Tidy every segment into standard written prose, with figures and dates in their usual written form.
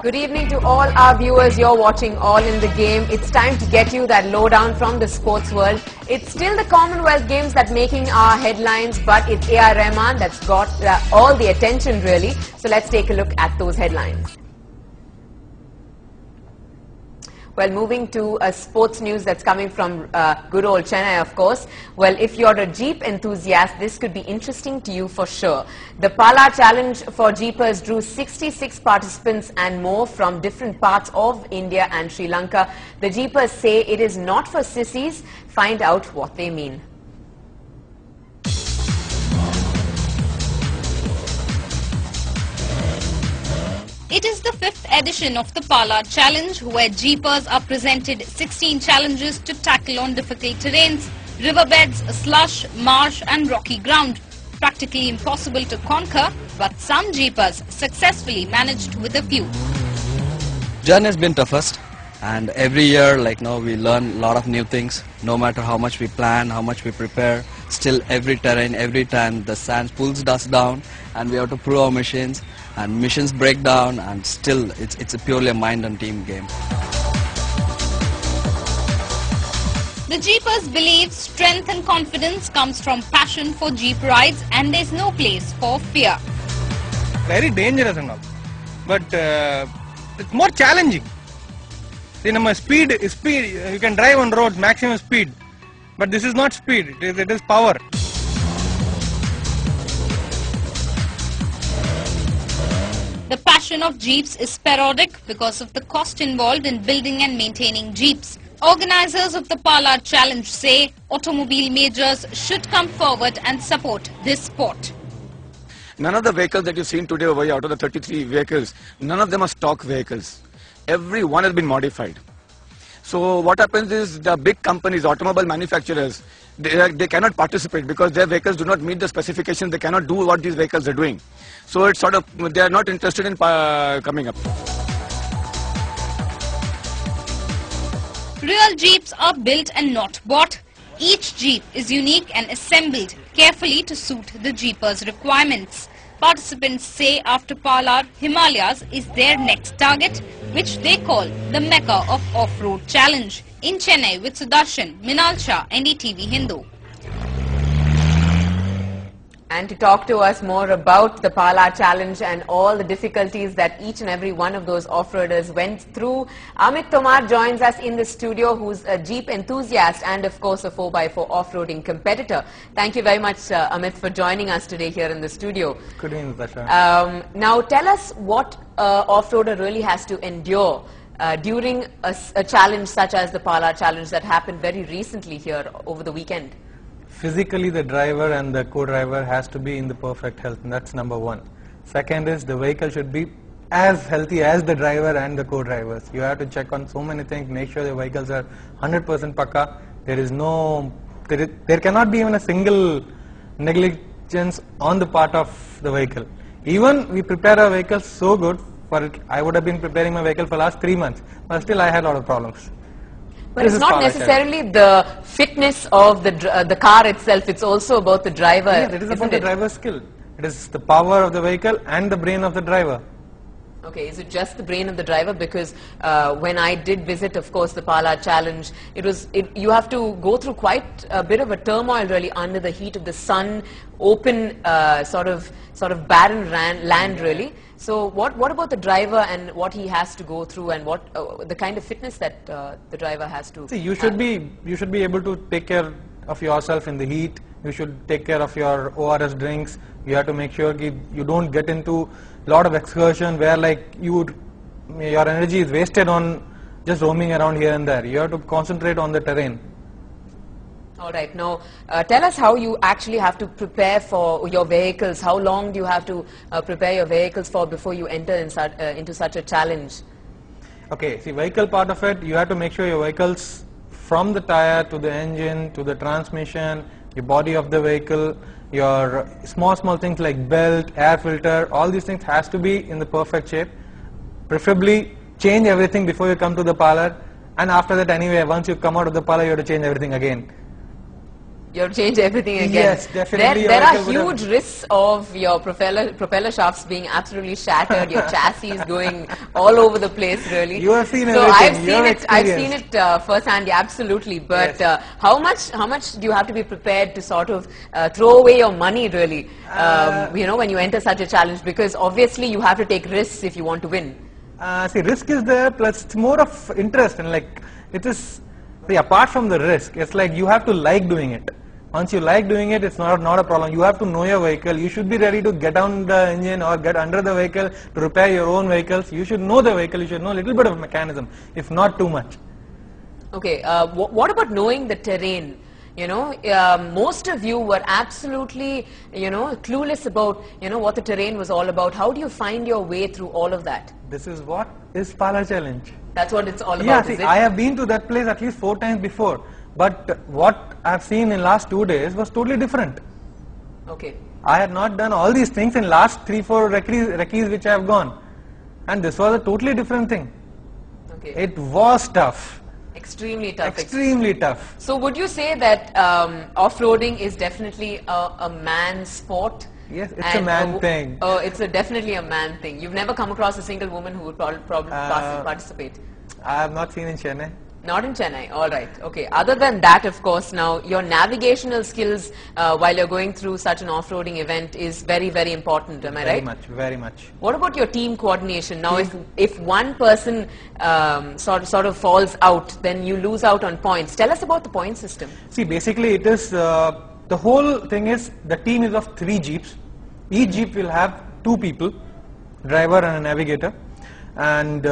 Good evening to all our viewers. You're watching All in the Game. It's time to get you that lowdown from the sports world. It's still the Commonwealth Games that making our headlines, but it's A.R. Rahman that's got all the attention really. So let's take a look at those headlines. Well, moving to sports news that's coming from good old Chennai, of course. Well, if you're a Jeep enthusiast, this could be interesting to you for sure. The Pala Challenge for Jeepers drew 66 participants and more from different parts of India and Sri Lanka. The Jeepers say it is not for sissies. Find out what they mean. It is the 5th edition of the Pala Challenge, where Jeepers are presented 16 challenges to tackle on difficult terrains, riverbeds, slush, marsh and rocky ground. Practically impossible to conquer, but some Jeepers successfully managed with a few. Journey has been toughest, and every year we learn a lot of new things. No matter how much we plan, how much we prepare, still every terrain, every time the sand pulls us down and we have to prove our machines. And missions break down, and still it's a purely a mind and team game. The Jeepers believe strength and confidence comes from passion for Jeep rides, and there's no place for fear. Very dangerous and all, but it's more challenging. See, speed, you can drive on roads maximum speed, but this is not speed, it is power. The passion of Jeeps is sporadic because of the cost involved in building and maintaining Jeeps. Organizers of the Pala Challenge say automobile majors should come forward and support this sport. None of the vehicles that you've seen today over here, out of the 33 vehicles, none of them are stock vehicles. Every one has been modified. So what happens is the big companies, automobile manufacturers, they cannot participate because their vehicles do not meet the specifications. They cannot do what these vehicles are doing. So it's sort of, they are not interested in coming up. Real Jeeps are built and not bought. Each Jeep is unique and assembled carefully to suit the Jeepers' requirements. Participants say after Pala, Himalayas is their next target, which they call the Mecca of Off-Road Challenge. In Chennai with Sudarshan, Minal Shah, NDTV Hindu. And to talk to us more about the Pala Challenge and all the difficulties that each and every one of those off-roaders went through, Amit Tomar joins us in the studio, who's a Jeep enthusiast and of course a 4x4 off-roading competitor. Thank you very much, Amit, for joining us today here in the studio. Good evening, Natasha. Now tell us what off-roader really has to endure during a challenge such as the Pala Challenge that happened very recently here over the weekend. Physically, the driver and the co-driver has to be in the perfect health, and that's number one. Second is the vehicle should be as healthy as the driver and the co-drivers. You have to check on so many things, make sure the vehicles are 100% pakka. There cannot be even a single negligence on the part of the vehicle. Even we prepare our vehicles so good, I would have been preparing my vehicle for the last 3 months, but still I had a lot of problems. But it's not necessarily the fitness of the car itself, it's also about the driver. Yeah, it is about the driver's skill. It is the power of the vehicle and the brain of the driver. Okay, is it just the brain of the driver? Because when I did visit, of course, the Pala Challenge, you have to go through quite a bit of a turmoil really under the heat of the sun, open sort of barren land really. So what about the driver and what he has to go through, and what the kind of fitness that the driver has to? See, you should be able to take care of yourself in the heat. You should take care of your ORS drinks. You have to make sure you don't get into a lot of excursion where your energy is wasted on just roaming around here and there. You have to concentrate on the terrain. All right. Now, tell us how you actually have to prepare for your vehicles. How long do you have to prepare your vehicles for before you enter into such a challenge? Okay. See, vehicle part of it, you have to make sure your vehicles, from the tire to the engine to the transmission, your body of the vehicle, your small things like belt, air filter, all these things has to be in the perfect shape. Preferably change everything before you come to the parlor, and after that anyway, once you come out of the parlor, you have to change everything again. You have to change everything again. Yes, definitely. There are huge risks of your propeller shafts being absolutely shattered, your chassis going all over the place, really. You have seen so everything. I've seen it firsthand, yeah, absolutely. But Yes. how much do you have to be prepared to sort of throw away your money, really, you know, when you enter such a challenge? Because obviously you have to take risks if you want to win. See, risk is there, plus it's more of interest, and like it is. See, apart from the risk, it's like you have to like doing it. Once you like doing it, it's not a problem. You have to know your vehicle. You should be ready to get down the engine or get under the vehicle to repair your own vehicles. You should know the vehicle. You should know a little bit of mechanism, if not too much. Okay, what about knowing the terrain? You know, most of you were absolutely, you know, clueless about, you know, what the terrain was all about. How do you find your way through all of that? This is what is Pala Challenge. That's what it's all about, Yeah, is see, it? I have been to that place at least 4 times before, but what I have seen in last 2 days was totally different. Okay. I had not done all these things in last 3-4 recce's which I have gone, and this was a totally different thing. Okay. It was tough. Extremely tough. Extremely tough. So would you say that off-roading is definitely a man's sport? Yes, it's a man thing. Oh, it's definitely a man thing. You've never come across a single woman who would probably participate? I have not seen in Chennai. Not in Chennai, all right. Okay. Other than that, of course, now your navigational skills while you're going through such an off-roading event is very, very important. Am I right? Very much, very much. What about your team coordination? Now, if one person sort of falls out, then you lose out on points. Tell us about the point system. See, basically it is, the whole thing is, the team is of 3 jeeps. Each jeep will have 2 people, driver and a navigator. And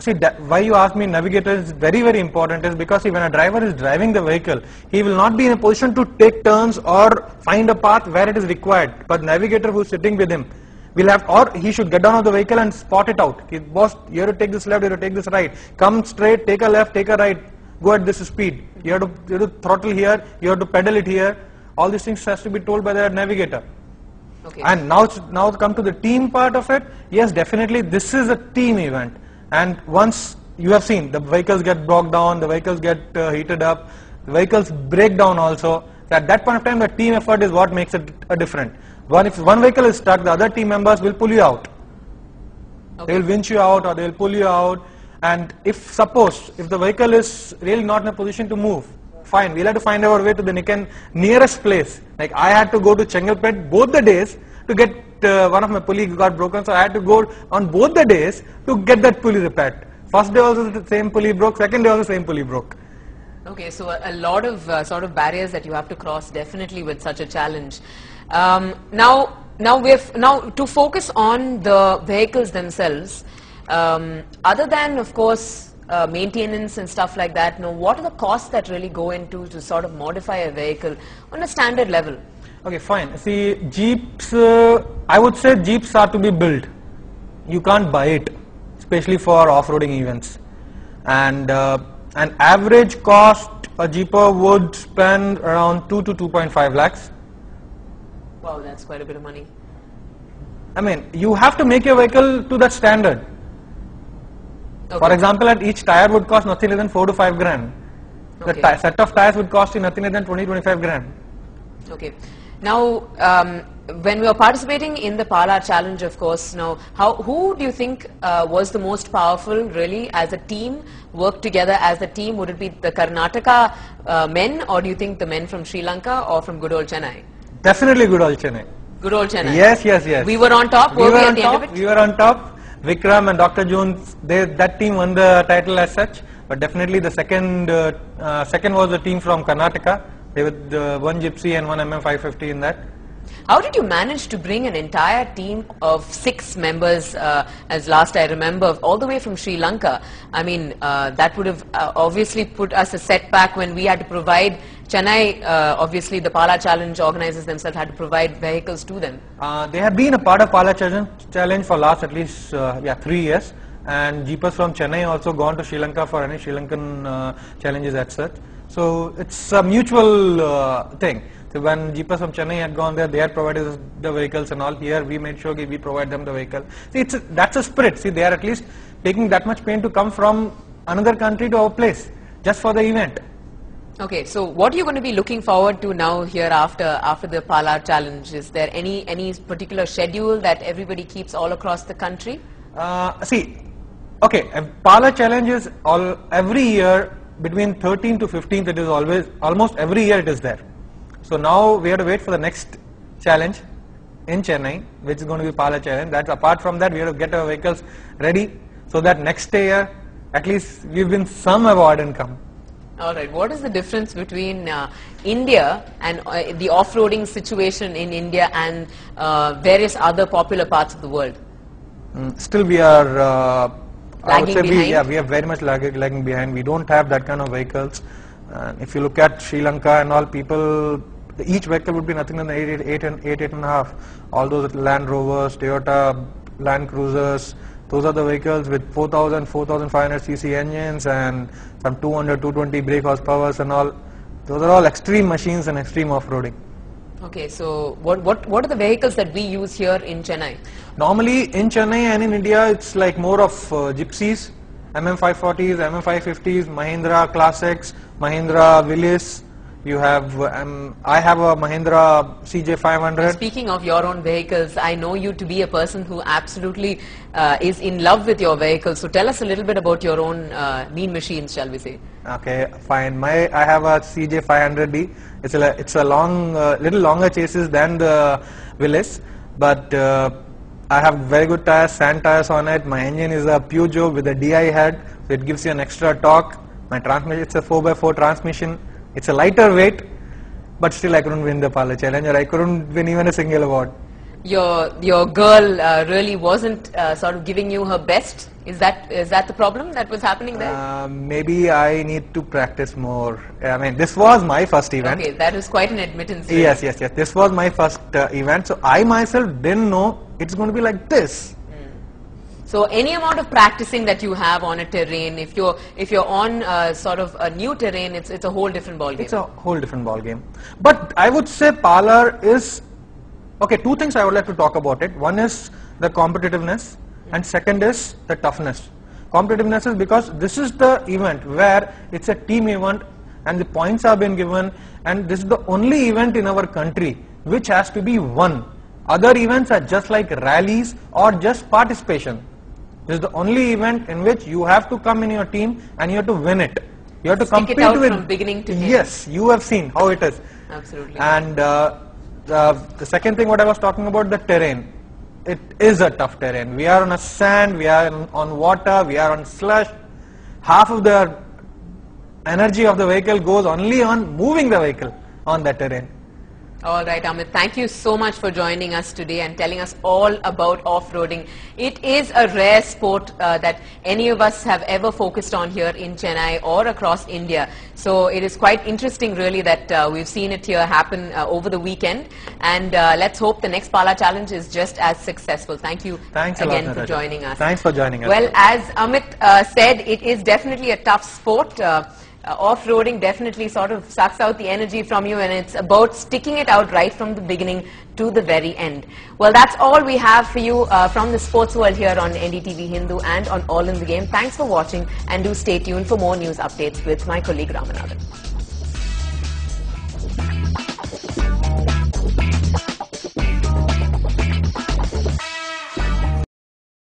see, why you ask me navigator is very, very important is because see, when a driver is driving the vehicle, he will not be in a position to take turns or find a path where it is required. But navigator who is sitting with him will have, or he should get down of the vehicle and spot it out. Boss, you have to take this left, you have to take this right. Come straight, take a left, take a right, go at this speed. You have to throttle here, you have to pedal it here. All these things has to be told by the navigator. Okay. And now come to the team part of it. Yes, definitely this is a team event, and once you have seen the vehicles get broke down, the vehicles get heated up, the vehicles break down also. So at that point of time, the team effort is what makes it a different. If one vehicle is stuck, the other team members will pull you out. Okay. They will winch you out or they will pull you out. And if the vehicle is really not in a position to move, fine, we'll have to find our way to the nearest place. Like I had to go to Chengalpet both the days to get one of my pulley got broken, so I had to go on both the days to get that pulley repaired. First day also the same pulley broke, second day also the same pulley broke. Okay, so a lot of sort of barriers that you have to cross definitely with such a challenge. Now to focus on the vehicles themselves, other than of course maintenance and stuff like that, what are the costs that really go into to sort of modify a vehicle on a standard level? Okay, fine. See, Jeeps, I would say Jeeps are to be built. You can't buy it, especially for off-roading events. And an average cost, a Jeeper would spend around 2 to 2.5 lakhs. Wow, that's quite a bit of money. I mean, you have to make your vehicle to that standard. Okay. For example, at each tire would cost nothing less than 4 to 5 grand. Okay. The set of tires would cost you nothing less than 20-25 grand. Okay. Now, when we were participating in the Pala challenge, of course, now, who do you think was the most powerful, really, as a team, worked together as a team? Would it be the Karnataka men, or do you think the men from Sri Lanka or from good old Chennai? Definitely good old Chennai. Good old Chennai. Yes, yes, yes. We were on top. We were at on the top. end of it? We were on top. Vikram and Dr. Jones, that team won the title as such. But definitely the second was the team from Karnataka. They were one Gypsy and one MM550 in that. How did you manage to bring an entire team of 6 members, as last I remember, all the way from Sri Lanka? I mean, that would have obviously put us a setback when we had to provide Chennai, obviously the Pala Challenge organizers themselves had to provide vehicles to them. They have been a part of Pala Challenge for last at least 3 years. And Jeepers from Chennai also gone to Sri Lanka for any Sri Lankan challenges as such. So it's a mutual thing. So when Jeepers from Chennai had gone there, they had provided us the vehicles and all. Here we made sure we provide them the vehicle. See, that's a spirit. See, they are at least taking that much pain to come from another country to our place just for the event. Okay, so what are you going to be looking forward to now here after the Pala Challenge? Is there any particular schedule that everybody keeps all across the country? Pala Challenge is every year between 13th to 15th. It is almost every year it is there. So now we have to wait for the next challenge in Chennai, which is going to be Pala Challenge. That's apart from that, we have to get our vehicles ready so that next year at least we win some award and come. All right. What is the difference between India and the off-roading situation in India and various other popular parts of the world? Still we are lagging behind? We are very much lagging behind. We don't have that kind of vehicles. If you look at Sri Lanka and all, people, each vehicle would be nothing than 8.5. All those Land Rovers, Toyota Land Cruisers, those are the vehicles with 4,000, 4,500 cc engines and some 200, 220 brake horsepower and all. Those are all extreme machines and extreme off-roading. Okay, so what are the vehicles that we use here in Chennai? Normally in Chennai and in India, it's like more of gypsies, MM540s, MM550s, Mahindra Classics, Mahindra Willys. You have, I have a Mahindra CJ500. Speaking of your own vehicles, I know you to be a person who absolutely is in love with your vehicles. So tell us a little bit about your own mean machines, shall we say? Okay, fine. I have a CJ500D. It's a little longer chassis than the Willys, but I have very good tires, sand tires on it. My engine is a Peugeot with a DI head, so it gives you an extra torque. My transmission, it's a 4x4 transmission. It's a lighter weight, but still I couldn't win the Pala Challenge, or I couldn't win even a single award. Your girl really wasn't sort of giving you her best. Is that the problem that was happening there? Maybe I need to practice more. I mean, this was my first event. Okay, that is quite an admittance. Really. Yes. This was my first event, so I myself didn't know it's going to be like this. So any amount of practicing that you have on a terrain, if you're on sort of a new terrain, it's a whole different ball game. It's a whole different ball game. But I would say Pala is okay. Two things I would like to talk about it. One is the competitiveness, and second is the toughness. Competitiveness is because this is the event where it's a team event, and the points have been given, and this is the only event in our country which has to be won. Other events are just like rallies or just participation. This is the only event in which you have to come in your team and you have to win it. You have to compete it out with from beginning to end. Yes, you have seen how it is. Absolutely. And the second thing what I was talking about, the terrain. It is a tough terrain. We are on a sand, we are on water, we are on slush. Half of the energy of the vehicle goes only on moving the vehicle on that terrain. All right, Amit, thank you so much for joining us today and telling us all about off-roading. It is a rare sport that any of us have ever focused on here in Chennai or across India. So it is quite interesting really that we've seen it here happen over the weekend. And let's hope the next Pala Challenge is just as successful. Thank you again for joining us. Thanks for joining us. Well, as Amit said, it is definitely a tough sport. Off-roading definitely sort of sucks out the energy from you, and it's about sticking it out right from the beginning to the very end. Well, that's all we have for you from the sports world here on NDTV Hindu and on All in the Game. Thanks for watching, and do stay tuned for more news updates with my colleague Ramanathan.